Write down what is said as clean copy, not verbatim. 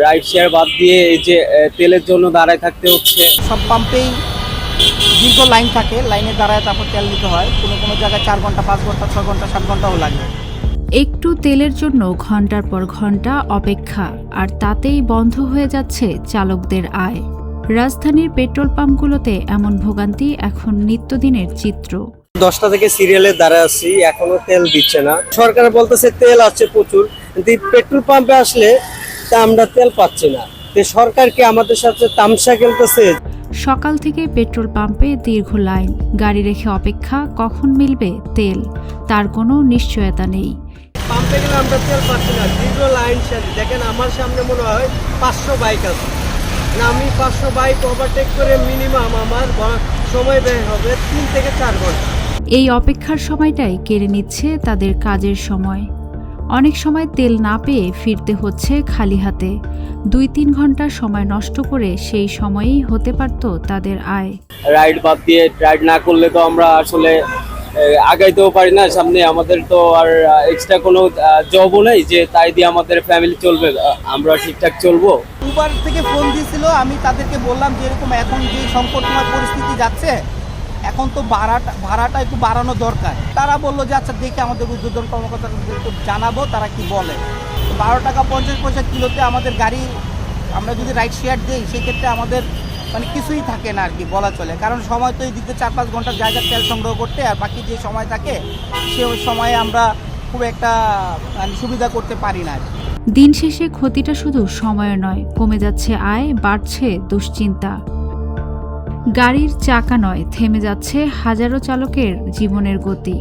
Ride share বাদ দিয়ে এই যে তেলের জন্য দাঁড়ায় থাকতে হচ্ছে। সব পাম্পেই দীর্ঘ লাইন থাকে, লাইনে দাঁড়ায় তারপর তেল দিতে হয়। কোনো কোনো জায়গায় 4 ঘন্টা, 5 ঘন্টা, 6 ঘন্টা, 7 ঘন্টাও লাগে। একটু তেলের জন্য ঘন্টার পর ঘন্টা অপেক্ষা, আর তাতেই বন্ধ হয়ে যাচ্ছে চালকদের আয়। রাজধানীর পেট্রোল পাম্পগুলোতে এমন ভোগান্তি এখন নিত্যদিনের চিত্র। 10টা থেকে সিরিয়ালে দাঁড়ায় আছি, এখনো তেল দিচ্ছে না। সরকার বলতেছে তেল আছে প্রচুর, কিন্তু পেট্রোল পাম্পে আসলে তা আমরা তেল পাচ্ছি না। সরকার কি আমাদের সাথে তামসা খেলতেছে? সকাল থেকে পেট্রোল পাম্পে দীর্ঘ লাইন, গাড়ি রেখে অপেক্ষা কখন মিলবে তেল, তার কোনো নিশ্চয়তা নেই। পাম্পে গেলে আমরা তেল পাচ্ছি না, দীর্ঘ লাইন। দেখেন আমার সামনে মনে হয় 500 বাইক আছে। আমি 500 বাইক ওভারটেক করে মিনিমাম আমার সময় ব্যয় হবে 3 থেকে 4 ঘন্টা। এই অপেক্ষার সময়টাই কেড়ে নিচ্ছে তাদের কাজের সময়। অনেক সময় তেল না পেয়ে ফিরতে হচ্ছে খালি হাতে। 2-3 ঘন্টা সময় নষ্ট করে সেই সময়েই হতে পারত তাদের আয়। রাইড বাদ দিয়ে রাইড না করলে তো আমরা আসলে আগাইতেও পারি না সামনে। আমাদের তো আর এক্সট্রা কোনো জবও নেই যে তাই দিয়ে আমাদের ফ্যামিলি চলবে, আমরা ঠিকঠাক চলবো। উবার থেকে ফোন দিয়েছিল, আমি তাদেরকে বললাম যে এরকম এখন যে সংকটময় পরিস্থিতি যাচ্ছে, এখন তো ভাড়াটা একটু বাড়ানো দরকার। তারা বললো যে আচ্ছা দেখে আমাদের উদ্বোধন কর্মকর্তাদেরকে জানাবো তারা কি বলে। 12 টাকা 50 পয়সা কিলোতে আমাদের গাড়ি, আমরা যদি রাইড শেয়ার দিই সেক্ষেত্রে আমাদের মানে কিছুই থাকে না আর কি বলা চলে। কারণ সময় তো এই দিকে 4-5 ঘন্টার জায়গার তেল সংগ্রহ করতে, আর বাকি যে সময় থাকে সে ওই সময়ে আমরা খুব একটা মানে সুবিধা করতে পারি না। দিন শেষে ক্ষতিটা শুধু সময় নয়, কমে যাচ্ছে আয়, বাড়ছে দুশ্চিন্তা। গাড়ির চাকা নয়, থেমে যাচ্ছে হাজারো চালকের জীবনের গতি।